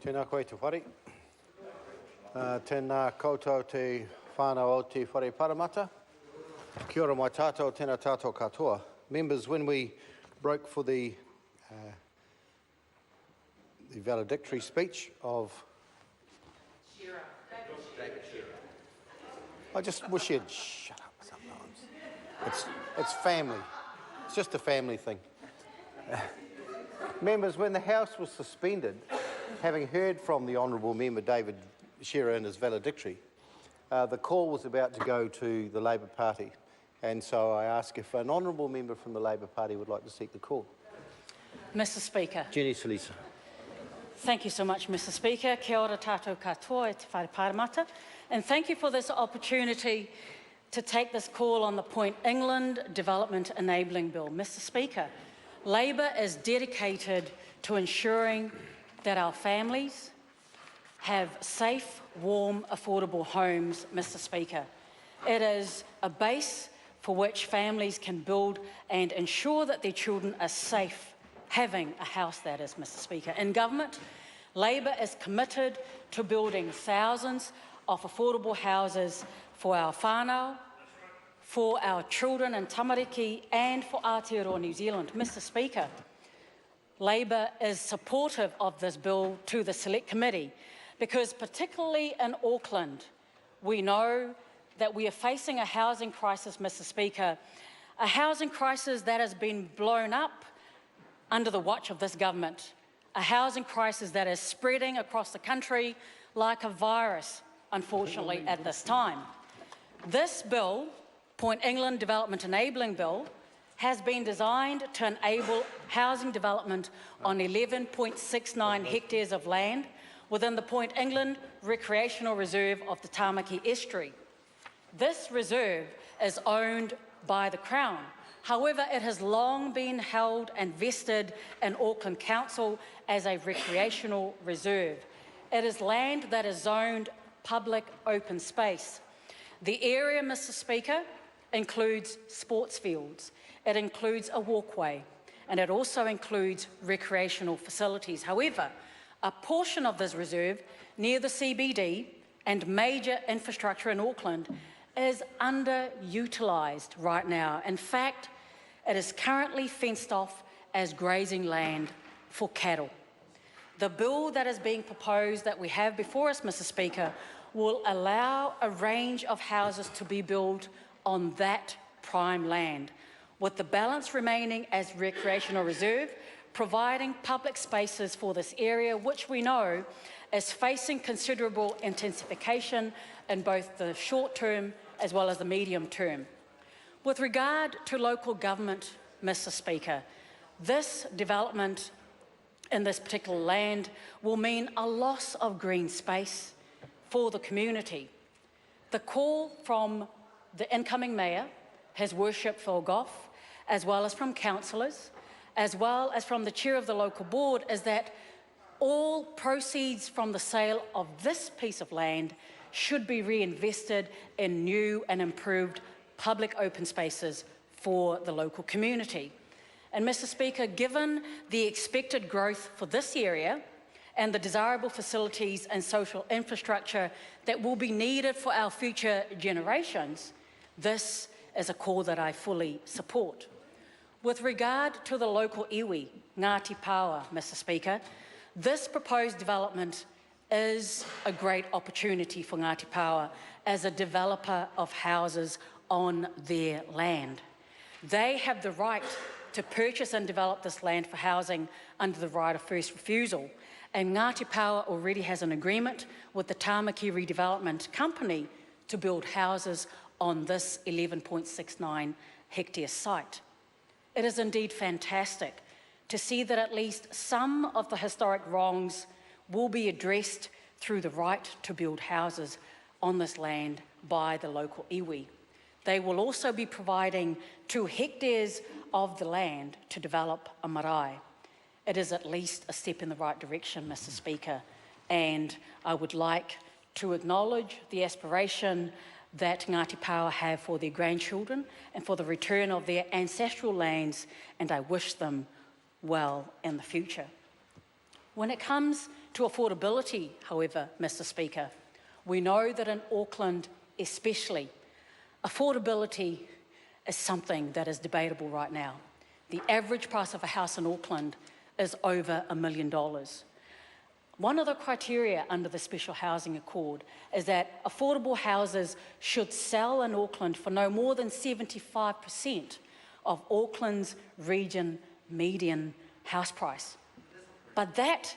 Tēnā koe te whare. Tēnā koutou te whānau o te whare paramata. Kia ora mai tātou, tēnā tātou katoa. Members, when we broke for the valedictory speech of... I just wish you'd shut up sometimes. It's family. It's just a family thing. Members, when the House was suspended, having heard from the Honourable Member David Shearer in his valedictory, the call was about to go to the Labour Party, and so I ask if an Honourable Member from the Labour Party would like to seek the call. Mr Speaker. Jenny Salisa. Thank you so much, Mr Speaker. Kia ora tātou katoa e te whare paramata, and thank you for this opportunity to take this call on the Point England Development Enabling Bill. Mr Speaker, Labour is dedicated to ensuring that our families have safe, warm, affordable homes, Mr Speaker. It is a base for which families can build and ensure that their children are safe having a house, that is, Mr Speaker. In government, Labour is committed to building thousands of affordable houses for our whānau, for our children in Tamariki and for Aotearoa New Zealand. Mr Speaker, Labour is supportive of this bill to the Select Committee because particularly in Auckland, we know that we are facing a housing crisis, Mr Speaker, a housing crisis that has been blown up under the watch of this government, a housing crisis that is spreading across the country like a virus, unfortunately, at this time. This bill, Point England Development Enabling Bill, has been designed to enable housing development on 11.69 hectares of land within the Point England Recreational Reserve of the Tāmaki Estuary. This reserve is owned by the Crown. However, it has long been held and vested in Auckland Council as a recreational reserve. It is land that is zoned public open space. The area, Mr Speaker, includes sports fields, it includes a walkway, and it also includes recreational facilities. However, a portion of this reserve near the CBD and major infrastructure in Auckland is underutilised right now. In fact, it is currently fenced off as grazing land for cattle. The bill that is being proposed that we have before us, Mr Speaker, will allow a range of houses to be built on that prime land, with the balance remaining as recreational reserve, providing public spaces for this area, which we know is facing considerable intensification in both the short term as well as the medium term. With regard to local government, Mr Speaker, this development in this particular land will mean a loss of green space for the community. The call from the incoming Mayor, His Worship Phil Goff, as well as from councillors, as well as from the Chair of the local board, is that all proceeds from the sale of this piece of land should be reinvested in new and improved public open spaces for the local community. And Mr Speaker, given the expected growth for this area and the desirable facilities and social infrastructure that will be needed for our future generations, this is a call that I fully support. With regard to the local iwi, Ngāti Pawa, Mr Speaker, this proposed development is a great opportunity for Ngāti Pawa as a developer of houses on their land. They have the right to purchase and develop this land for housing under the right of first refusal, and Ngāti Pawa already has an agreement with the Tāmaki Redevelopment Company to build houses on this 11.69 hectare site. It is indeed fantastic to see that at least some of the historic wrongs will be addressed through the right to build houses on this land by the local iwi. They will also be providing 2 hectares of the land to develop a marae. It is at least a step in the right direction, Mr Speaker, and I would like to acknowledge the aspiration that Ngāti Pawa have for their grandchildren and for the return of their ancestral lands, and I wish them well in the future. When it comes to affordability, however, Mr. Speaker, we know that in Auckland especially, affordability is something that is debatable right now. The average price of a house in Auckland is over $1 million. One of the criteria under the Special Housing Accord is that affordable houses should sell in Auckland for no more than 75% of Auckland's region median house price. But that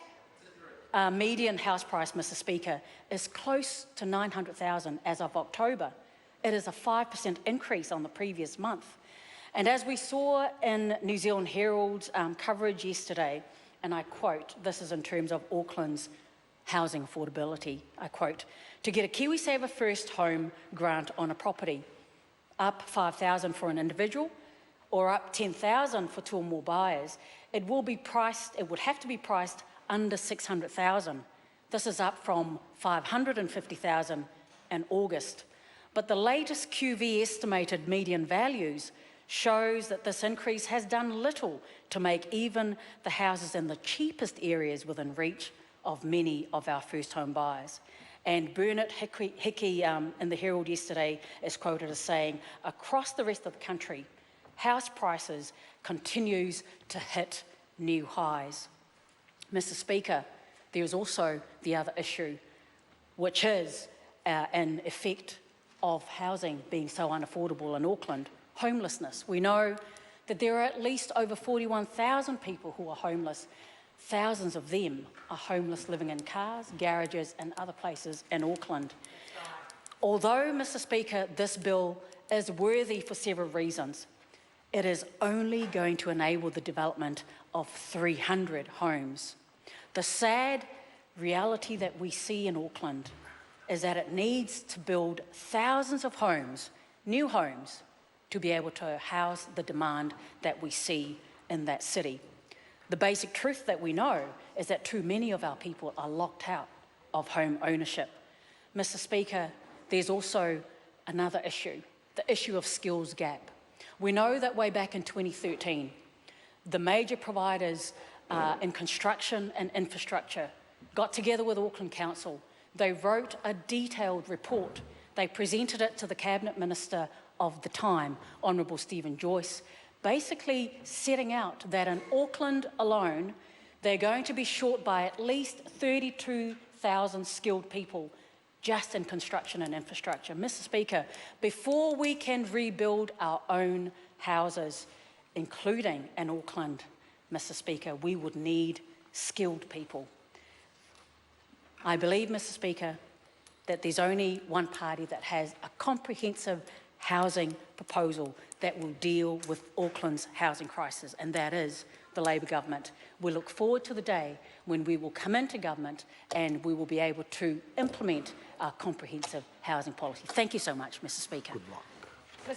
median house price, Mr. Speaker, is close to $900,000 as of October. It is a 5% increase on the previous month. And as we saw in New Zealand Herald's coverage yesterday, and I quote, this is in terms of Auckland's housing affordability, I quote, to get a KiwiSaver First Home grant on a property, up $5,000 for an individual, or up $10,000 for 2 or more buyers, it would have to be priced under $600,000. This is up from $550,000 in August. But the latest QV estimated median values shows that this increase has done little to make even the houses in the cheapest areas within reach of many of our first home buyers. And Bernard Hickey in the Herald yesterday is quoted as saying, across the rest of the country, house prices continues to hit new highs. Mr. Speaker, there is also the other issue, which is an effect of housing being so unaffordable in Auckland, homelessness. We know that there are at least over 41,000 people who are homeless. Thousands of them are homeless living in cars, garages and other places in Auckland. Although, Mr. Speaker, this bill is worthy for several reasons, it is only going to enable the development of 300 homes. The sad reality that we see in Auckland is that it needs to build thousands of homes, new homes, to be able to house the demand that we see in that city. The basic truth that we know is that too many of our people are locked out of home ownership. Mr. Speaker, there's also another issue, the issue of skills gap. We know that way back in 2013, the major providers in construction and infrastructure got together with Auckland Council. They wrote a detailed report. They presented it to the Cabinet Minister of the time, Honourable Stephen Joyce, basically setting out that in Auckland alone, they're going to be short by at least 32,000 skilled people just in construction and infrastructure. Mr. Speaker, before we can rebuild our own houses, including in Auckland, Mr. Speaker, we would need skilled people. I believe, Mr. Speaker, that there's only one party that has a comprehensive housing proposal that will deal with Auckland's housing crisis, and that is the Labour government. We look forward to the day when we will come into government and we will be able to implement our comprehensive housing policy. Thank you so much, Mr. Speaker. Good luck.